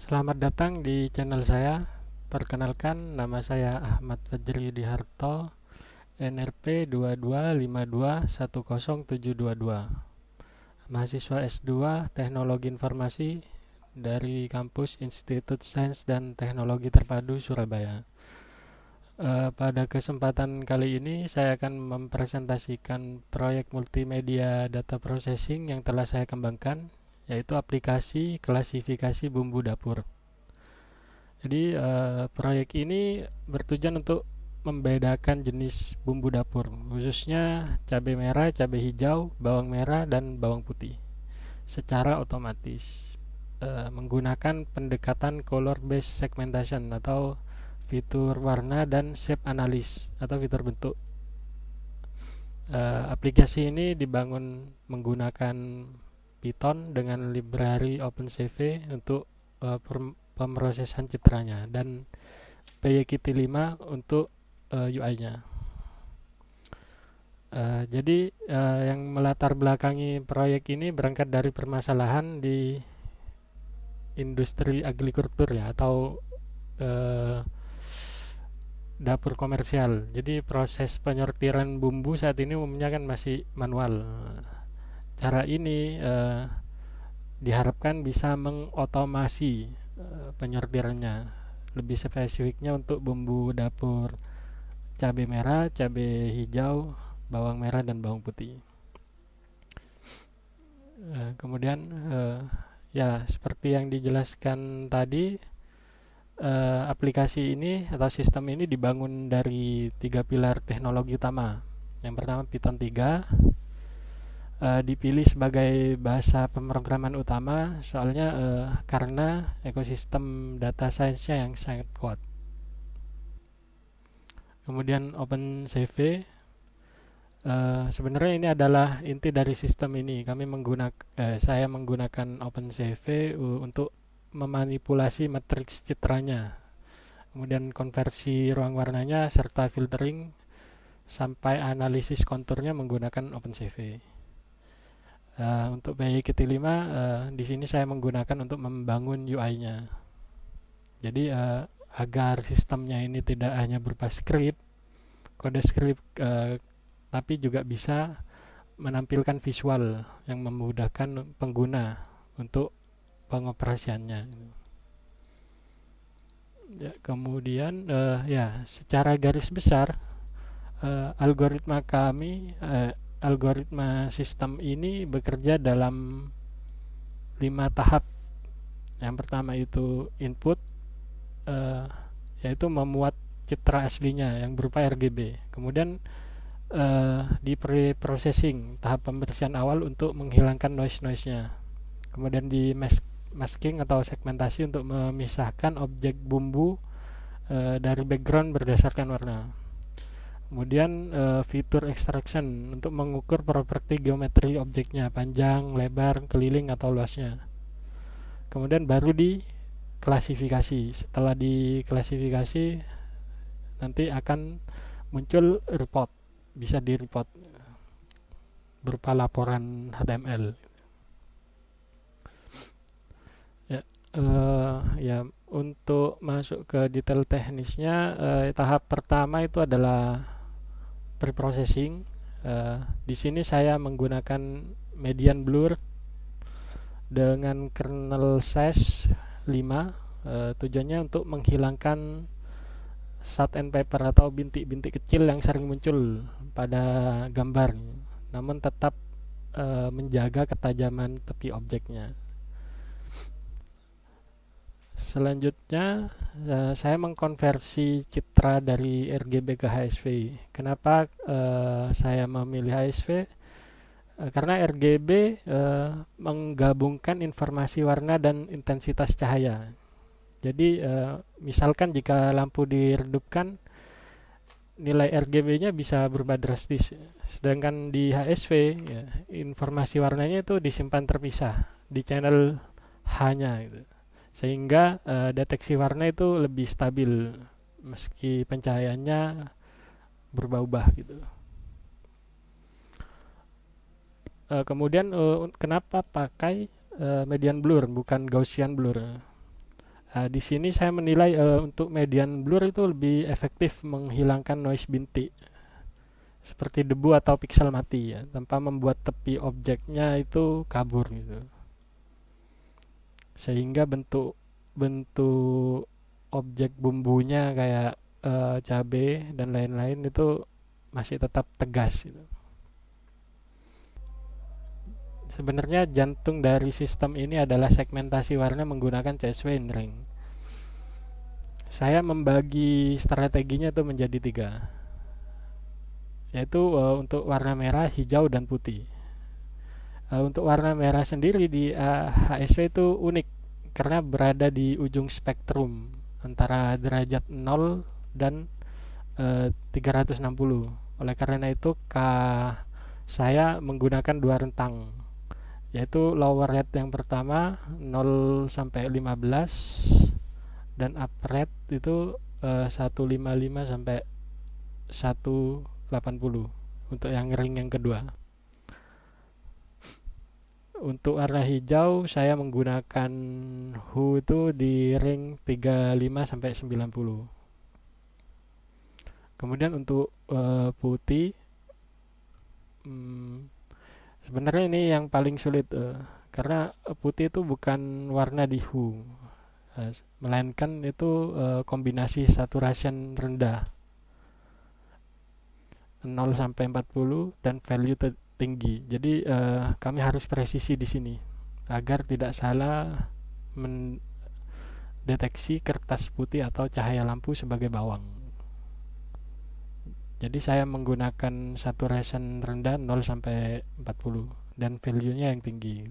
Selamat datang di channel saya. Perkenalkan, nama saya Ahmad Fajri Diharto, NRP 2252107722. Mahasiswa S2 Teknologi Informasi dari kampus Institut Sains dan Teknologi Terpadu Surabaya. Pada kesempatan kali ini saya akan mempresentasikan proyek multimedia data processing yang telah saya kembangkan, yaitu aplikasi klasifikasi bumbu dapur. Jadi proyek ini bertujuan untuk membedakan jenis bumbu dapur, khususnya cabai merah, cabai hijau, bawang merah, dan bawang putih, secara otomatis menggunakan pendekatan color based segmentation atau fitur warna dan shape analysis atau fitur bentuk. Aplikasi ini dibangun menggunakan Python dengan library OpenCV untuk pemrosesan citranya dan PYQt5 untuk UI-nya. Jadi yang melatar belakangi proyek ini berangkat dari permasalahan di industri agrikultur ya, atau uh, dapur komersial. Jadi proses penyortiran bumbu saat ini umumnya kan masih manual. Cara ini diharapkan bisa mengotomasi penyortirannya. Lebih spesifiknya untuk bumbu dapur cabai merah, cabai hijau, bawang merah, dan bawang putih. Kemudian ya seperti yang dijelaskan tadi, aplikasi ini atau sistem ini dibangun dari 3 pilar teknologi utama. Yang pertama Python 3, dipilih sebagai bahasa pemrograman utama soalnya karena ekosistem data science-nya yang sangat kuat. Kemudian OpenCV, sebenarnya ini adalah inti dari sistem ini. Saya menggunakan OpenCV untuk memanipulasi matriks citranya, kemudian konversi ruang warnanya serta filtering sampai analisis konturnya menggunakan OpenCV. Untuk PYQt5 di sini saya menggunakan untuk membangun UI-nya. Jadi agar sistemnya ini tidak hanya berupa kode script, tapi juga bisa menampilkan visual yang memudahkan pengguna untuk pengoperasiannya. Ya, kemudian ya secara garis besar algoritma sistem ini bekerja dalam 5 tahap. Yang pertama itu input, yaitu memuat citra aslinya yang berupa RGB. Kemudian di pre-processing, tahap pembersihan awal untuk menghilangkan noise-nya. Kemudian di masking atau segmentasi untuk memisahkan objek bumbu dari background berdasarkan warna. Kemudian fitur extraction untuk mengukur properti geometri objeknya, panjang, lebar, keliling atau luasnya. Kemudian baru di klasifikasi. Setelah diklasifikasi nanti akan muncul report, bisa di report berupa laporan HTML. Ya, untuk masuk ke detail teknisnya, tahap pertama itu adalah preprocessing. Di sini saya menggunakan median blur dengan kernel size 5. Tujuannya untuk menghilangkan sandpaper atau bintik-bintik kecil yang sering muncul pada gambar, namun tetap menjaga ketajaman tepi objeknya. Selanjutnya saya mengkonversi citra dari RGB ke HSV. Kenapa saya memilih HSV? Karena RGB menggabungkan informasi warna dan intensitas cahaya. Jadi misalkan jika lampu diredupkan, nilai RGB-nya bisa berubah drastis. Sedangkan di HSV, ya, informasi warnanya itu disimpan terpisah di channel H-nya gitu. Sehingga deteksi warna itu lebih stabil meski pencahayaannya berubah-ubah gitu. Kemudian kenapa pakai median blur bukan Gaussian blur? Di sini saya menilai untuk median blur itu lebih efektif menghilangkan noise bintik seperti debu atau piksel mati ya, tanpa membuat tepi objeknya itu kabur gitu. Sehingga bentuk bentuk objek bumbunya kayak cabai dan lain-lain itu masih tetap tegas gitu. Sebenarnya jantung dari sistem ini adalah segmentasi warna menggunakan CSV Inring. Saya membagi strateginya itu menjadi 3, yaitu untuk warna merah, hijau, dan putih. Untuk warna merah sendiri di HSV itu unik karena berada di ujung spektrum antara derajat 0 dan 360. Oleh karena itu saya menggunakan 2 rentang, yaitu lower rate yang pertama 0 sampai 15 dan upper rate itu 155 sampai 180 untuk yang ring yang kedua. Untuk warna hijau saya menggunakan hue itu di ring 35 sampai 90. Kemudian untuk putih, sebenarnya ini yang paling sulit karena putih itu bukan warna di hue, melainkan itu kombinasi saturation rendah 0 sampai 40 dan value tinggi. Jadi kami harus presisi di sini agar tidak salah mendeteksi kertas putih atau cahaya lampu sebagai bawang. Jadi saya menggunakan saturation rendah 0 sampai 40 dan value-nya yang tinggi.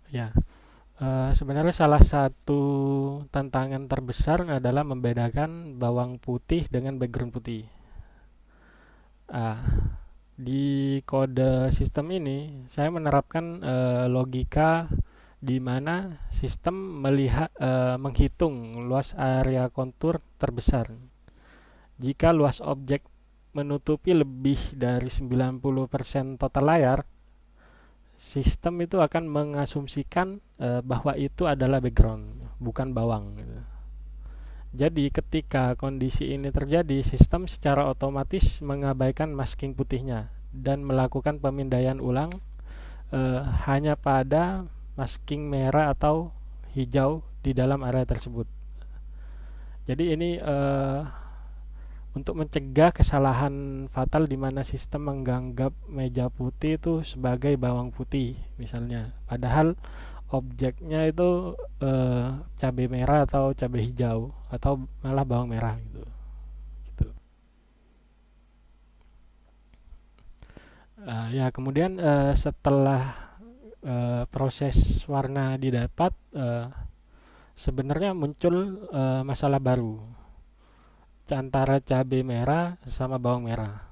Ya, sebenarnya salah satu tantangan terbesar adalah membedakan bawang putih dengan background putih. Di kode sistem ini saya menerapkan logika di mana sistem menghitung luas area kontur terbesar. Jika luas objek menutupi lebih dari 90% total layar, sistem itu akan mengasumsikan bahwa itu adalah background, bukan bawang. Jadi ketika kondisi ini terjadi, sistem secara otomatis mengabaikan masking putihnya dan melakukan pemindaian ulang hanya pada masking merah atau hijau di dalam area tersebut. Jadi ini untuk mencegah kesalahan fatal di mana sistem menganggap meja putih itu sebagai bawang putih misalnya, padahal objeknya itu cabai merah atau cabai hijau atau malah bawang merah gitu. Ya kemudian setelah proses warna didapat, sebenarnya muncul masalah baru antara cabai merah sama bawang merah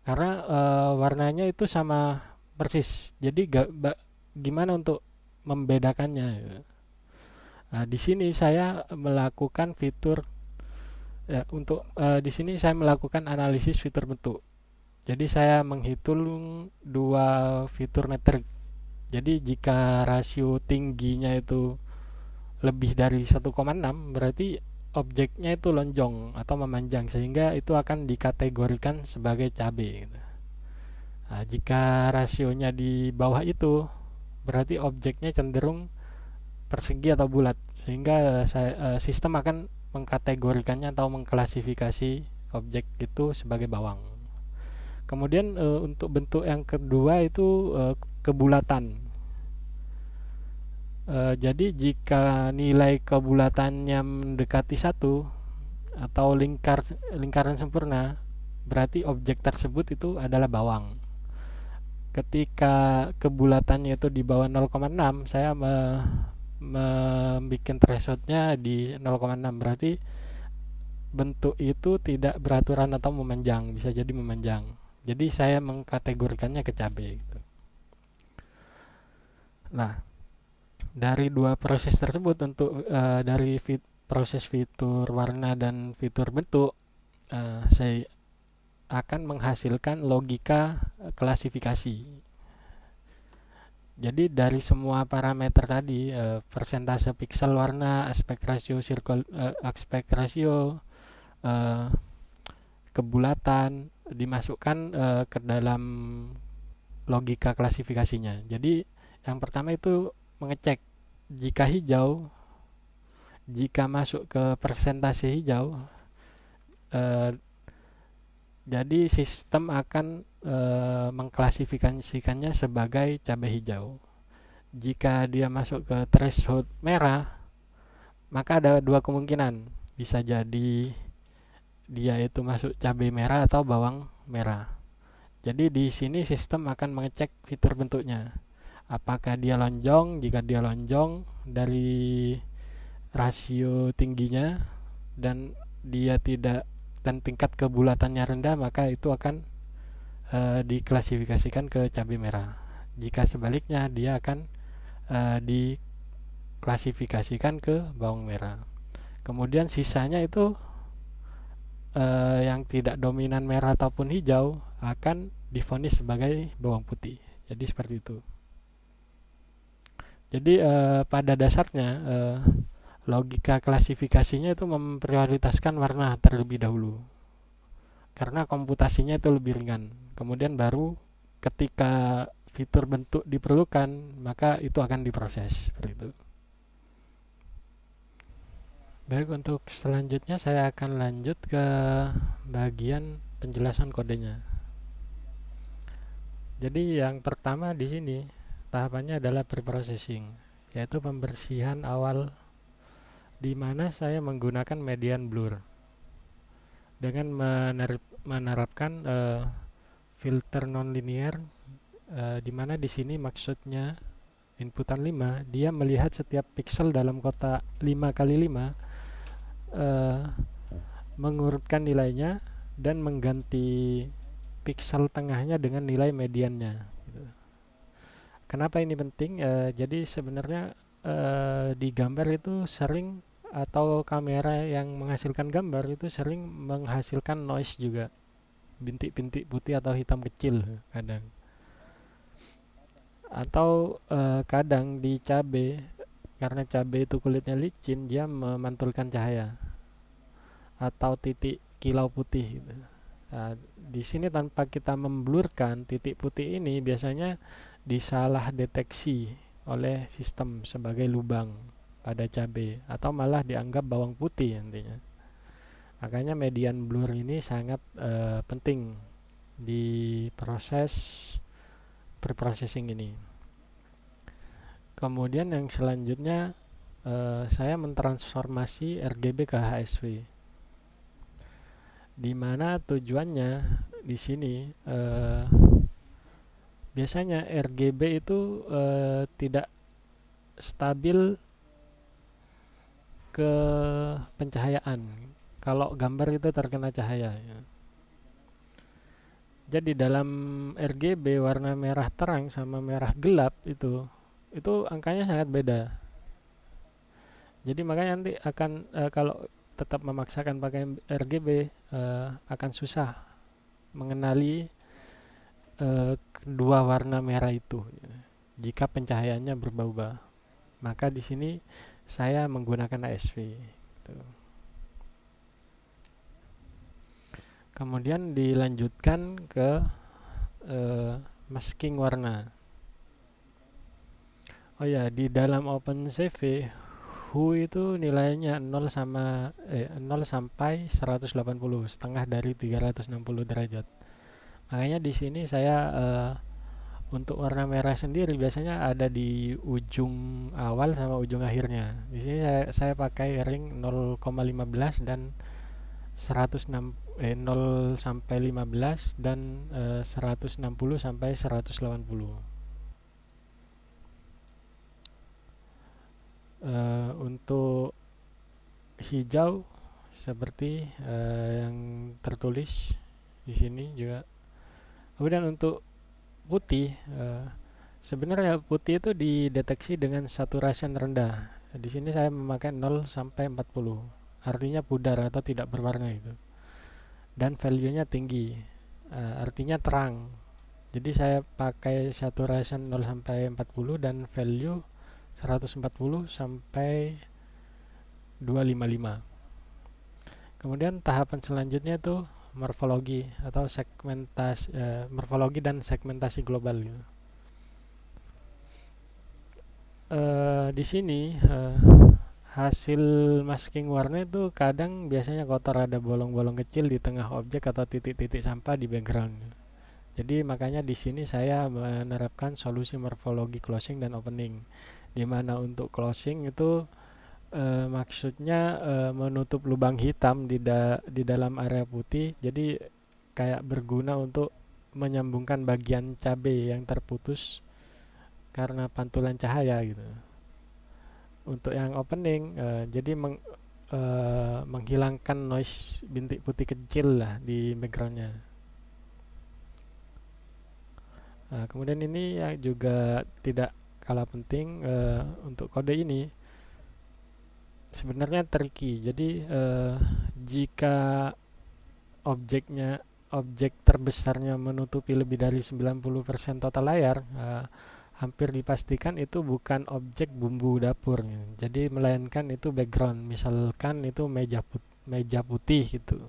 karena warnanya itu sama persis. Jadi gimana untuk membedakannya? Di sini saya melakukan fitur di sini saya melakukan analisis fitur bentuk. Jadi saya menghitung 2 fitur metrik. Jadi jika rasio tingginya itu lebih dari 1,6 berarti objeknya itu lonjong atau memanjang sehingga itu akan dikategorikan sebagai cabai. Jika rasionya di bawah itu berarti objeknya cenderung persegi atau bulat sehingga sistem akan mengkategorikannya atau mengklasifikasi objek itu sebagai bawang. Kemudian untuk bentuk yang kedua itu kebulatan. Jadi jika nilai kebulatannya mendekati 1 atau lingkaran sempurna, berarti objek tersebut itu adalah bawang. Ketika kebulatannya itu di bawah 0,6, saya membuat thresholdnya di 0,6, berarti bentuk itu tidak beraturan atau memanjang, bisa jadi memanjang. Jadi saya mengkategorikannya ke cabai gitu. Nah, dari 2 proses tersebut untuk dari proses fitur warna dan fitur bentuk, saya akan menghasilkan logika klasifikasi. Jadi dari semua parameter tadi, persentase pixel warna, aspek rasio, eh, kebulatan dimasukkan ke dalam logika klasifikasinya. Jadi yang pertama itu mengecek jika hijau, jika masuk ke persentase hijau, eh, jadi sistem akan mengklasifikasikannya sebagai cabai hijau. Jika dia masuk ke threshold merah, maka ada dua kemungkinan. Bisa jadi dia itu masuk cabai merah atau bawang merah. Jadi di sini sistem akan mengecek fitur bentuknya. Apakah dia lonjong? Jika dia lonjong dari rasio tingginya dan dia tidak dan tingkat kebulatannya rendah, maka itu akan diklasifikasikan ke cabai merah. Jika sebaliknya, dia akan diklasifikasikan ke bawang merah. Kemudian sisanya itu yang tidak dominan merah ataupun hijau akan divonis sebagai bawang putih. Jadi seperti itu. Jadi pada dasarnya logika klasifikasinya itu memprioritaskan warna terlebih dahulu, karena komputasinya itu lebih ringan. Kemudian baru ketika fitur bentuk diperlukan, maka itu akan diproses seperti itu. Baik, untuk selanjutnya saya akan lanjut ke bagian penjelasan kodenya. Jadi yang pertama di sini tahapannya adalah preprocessing, yaitu pembersihan awal, di mana saya menggunakan median blur dengan menerapkan filter nonlinear, di mana di sini maksudnya inputan 5, dia melihat setiap pixel dalam kotak 5x5, mengurutkan nilainya dan mengganti pixel tengahnya dengan nilai mediannya. Kenapa ini penting? Jadi sebenarnya di gambar itu sering, atau kamera yang menghasilkan gambar itu sering menghasilkan noise juga, bintik-bintik putih atau hitam kecil kadang. Atau kadang di cabai, karena cabai itu kulitnya licin, dia memantulkan cahaya atau titik kilau putih gitu. Nah, di sini tanpa kita memblurkan titik putih ini, biasanya disalah deteksi oleh sistem sebagai lubang pada cabai atau malah dianggap bawang putih nantinya. Makanya median blur ini sangat penting di proses preprocessing ini. Kemudian yang selanjutnya saya mentransformasi RGB ke HSV, di mana tujuannya di sini biasanya RGB itu tidak stabil ke pencahayaan kalau gambar itu terkena cahaya ya. Jadi dalam RGB warna merah terang sama merah gelap itu angkanya sangat beda. Jadi makanya nanti akan kalau tetap memaksakan pakai RGB akan susah mengenali kedua warna merah itu jika pencahayaannya berubah-ubah. Maka di sini saya menggunakan ASV. Kemudian dilanjutkan ke masking warna. Oh ya, di dalam OpenCV Hue itu nilainya 0 sampai 180, setengah dari 360 derajat. Makanya di sini saya untuk warna merah sendiri biasanya ada di ujung awal sama ujung akhirnya. Di sini saya pakai ring 0,15 dan 0 sampai 15 dan 160 sampai 180. Untuk hijau seperti yang tertulis di sini juga. Kemudian untuk putih, sebenarnya putih itu dideteksi dengan saturasi rendah. Di sini saya memakai 0 sampai 40, artinya pudar atau tidak berwarna itu. Dan value-nya tinggi, artinya terang. Jadi saya pakai saturation 0 sampai 40 dan value 140 sampai 255. Kemudian tahapan selanjutnya itu morfologi atau segmentasi, morfologi dan segmentasi global gitu. Di sini hasil masking warna itu kadang biasanya kotor, ada bolong-bolong kecil di tengah objek atau titik-titik sampah di background. Jadi makanya di sini saya menerapkan solusi morfologi closing dan opening, di mana untuk closing itu maksudnya menutup lubang hitam di dalam area putih, jadi kayak berguna untuk menyambungkan bagian cabai yang terputus karena pantulan cahaya gitu. Untuk yang opening, jadi menghilangkan noise bintik putih kecil lah di backgroundnya. Kemudian ini yang juga tidak kalah penting, untuk kode ini sebenarnya tricky. Jadi jika objek terbesarnya menutupi lebih dari 90% total layar, hampir dipastikan itu bukan objek bumbu dapur gitu. Jadi melainkan itu background, misalkan itu meja putih gitu.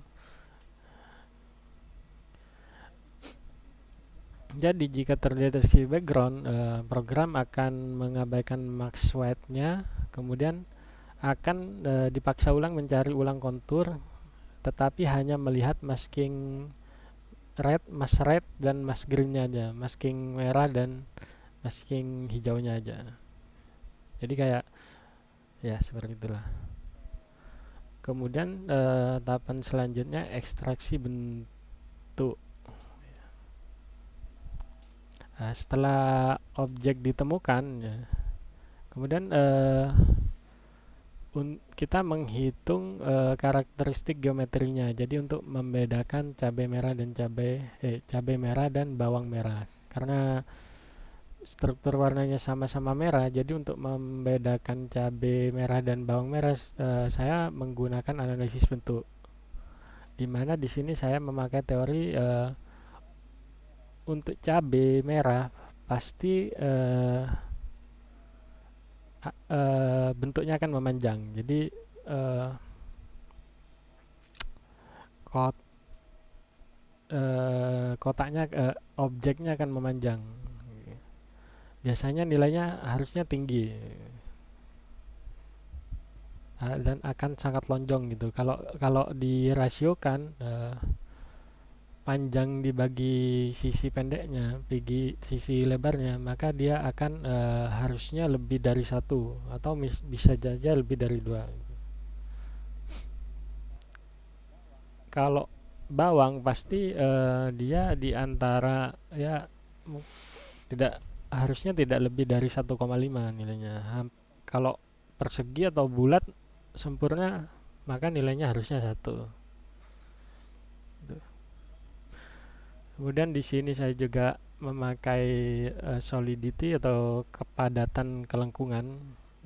Jadi jika terdeteksi background, program akan mengabaikan max white-nya, kemudian akan dipaksa ulang mencari ulang kontur, tetapi hanya melihat masking red, mask red, dan mask green-nya aja, masking merah dan masking hijaunya aja. Jadi kayak ya seperti itulah. Kemudian tahapan selanjutnya ekstraksi bentuk. Setelah objek ditemukan, ya, kemudian kita menghitung karakteristik geometrinya. Jadi untuk membedakan cabai merah dan cabai merah dan bawang merah. Karena struktur warnanya sama-sama merah, jadi untuk membedakan cabai merah dan bawang merah, saya menggunakan analisis bentuk. Di mana di sini saya memakai teori untuk cabai merah pasti bentuknya akan memanjang. Jadi kotaknya, objeknya akan memanjang. Biasanya nilainya harusnya tinggi dan akan sangat lonjong gitu. Kalau dirasiokan, panjang dibagi sisi pendeknya, bagi sisi lebarnya, maka dia akan harusnya lebih dari 1 atau bisa saja lebih dari 2. Kalau bawang pasti dia di antara, ya tidak harusnya tidak lebih dari 1,5 nilainya. Kalau persegi atau bulat sempurna, maka nilainya harusnya 1. Kemudian di sini saya juga memakai solidity atau kepadatan kelengkungan.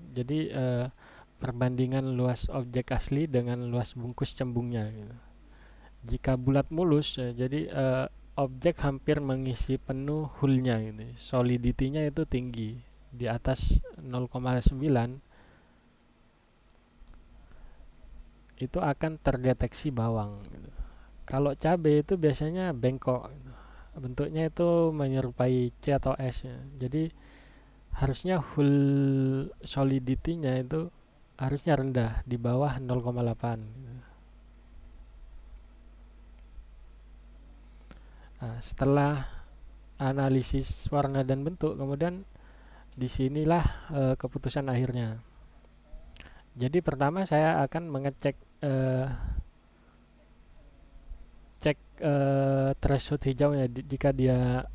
Jadi perbandingan luas objek asli dengan luas bungkus cembungnya gitu. Jika bulat mulus, jadi objek hampir mengisi penuh hullnya gitu. Solidity-nya itu tinggi, di atas 0,9, itu akan terdeteksi bawang gitu. Kalau cabai itu biasanya bengkok gitu. Bentuknya itu menyerupai C atau S ya. Jadi harusnya hull solidity-nya itu harusnya rendah, di bawah 0,8 gitu. Setelah analisis warna dan bentuk, kemudian disinilah keputusan akhirnya. Jadi pertama saya akan mengecek threshold hijaunya. Jika dia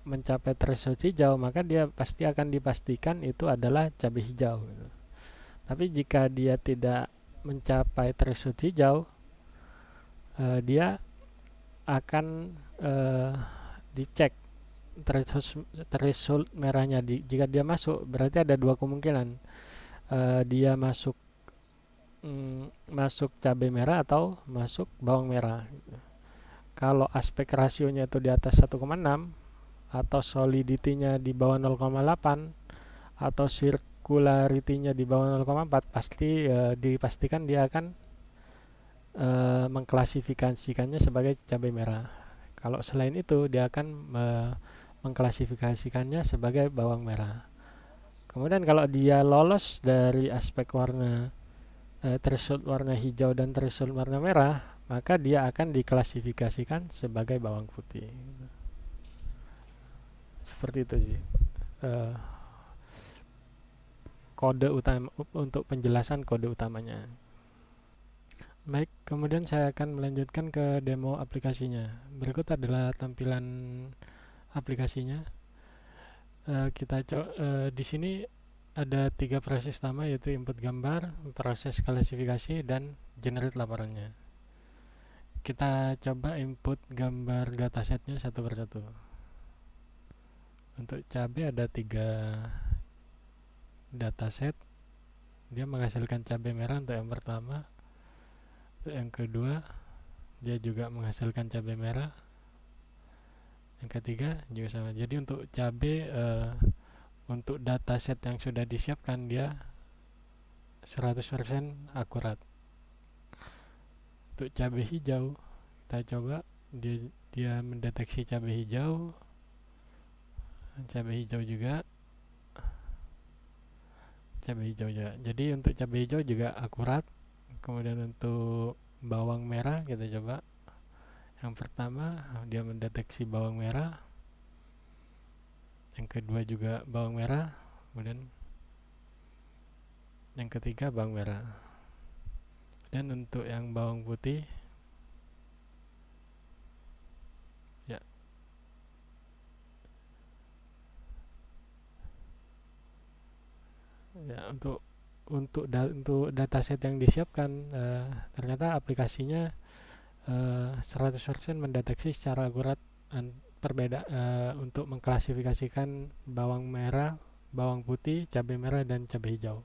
mencapai threshold hijau, maka dia pasti akan dipastikan itu adalah cabai hijau gitu. Tapi jika dia tidak mencapai threshold hijau, dia akan dicek threshold merahnya. Jika dia masuk, berarti ada 2 kemungkinan. Dia masuk cabai merah atau masuk bawang merah gitu. Kalau aspek rasionya itu di atas 1,6, atau solidity-nya di bawah 0,8 atau circularity-nya di bawah 0,4, pasti dipastikan dia akan mengklasifikasikannya sebagai cabai merah. Kalau selain itu dia akan mengklasifikasikannya sebagai bawang merah. Kemudian kalau dia lolos dari aspek warna threshold warna hijau dan threshold warna merah, maka dia akan diklasifikasikan sebagai bawang putih. Seperti itu sih kode utama untuk penjelasan kode utamanya. Baik, kemudian saya akan melanjutkan ke demo aplikasinya. Berikut adalah tampilan aplikasinya. Di sini ada 3 proses utama, yaitu input gambar, proses klasifikasi, dan generate laporannya. Kita coba input gambar datasetnya satu persatu. Untuk cabai ada 3 dataset. Dia menghasilkan cabai merah untuk yang pertama. Untuk yang kedua, dia juga menghasilkan cabai merah. Yang ketiga juga sama. Jadi untuk cabai untuk dataset yang sudah disiapkan dia 100% akurat. Untuk cabai hijau, kita coba dia mendeteksi cabai hijau juga. Jadi untuk cabai hijau juga akurat. Kemudian untuk bawang merah kita coba. Yang pertama dia mendeteksi bawang merah. Yang kedua juga bawang merah. Kemudian yang ketiga bawang merah. Dan untuk yang bawang putih untuk dataset yang disiapkan ternyata aplikasinya 100% mendeteksi secara akurat untuk mengklasifikasikan bawang merah, bawang putih, cabai merah, dan cabai hijau.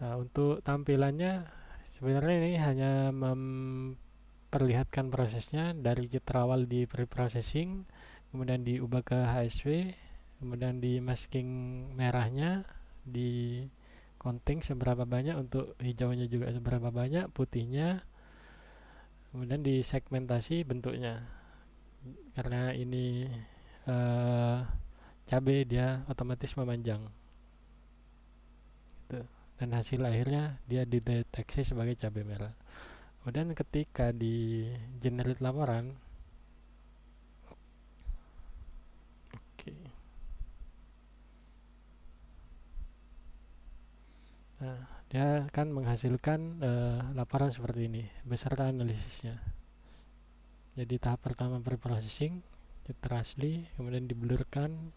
Untuk tampilannya sebenarnya ini hanya memperlihatkan prosesnya dari awal di pre-processing, kemudian diubah ke HSV, kemudian di masking merahnya, di counting seberapa banyak, untuk hijaunya juga seberapa banyak, putihnya, kemudian disegmentasi bentuknya. Karena ini cabai, dia otomatis memanjang gitu. Dan hasil akhirnya dia dideteksi sebagai cabai merah. Kemudian ketika di generate laporan, dia akan menghasilkan laporan seperti ini beserta analisisnya. Jadi tahap pertama pre-processing, asli, kemudian diblurkan,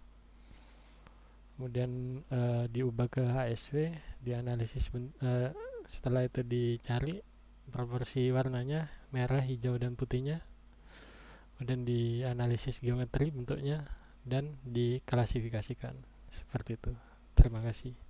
kemudian diubah ke HSV, dianalisis, setelah itu dicari proporsi warnanya, merah, hijau, dan putihnya, kemudian dianalisis geometri bentuknya, dan diklasifikasikan. Seperti itu. Terima kasih.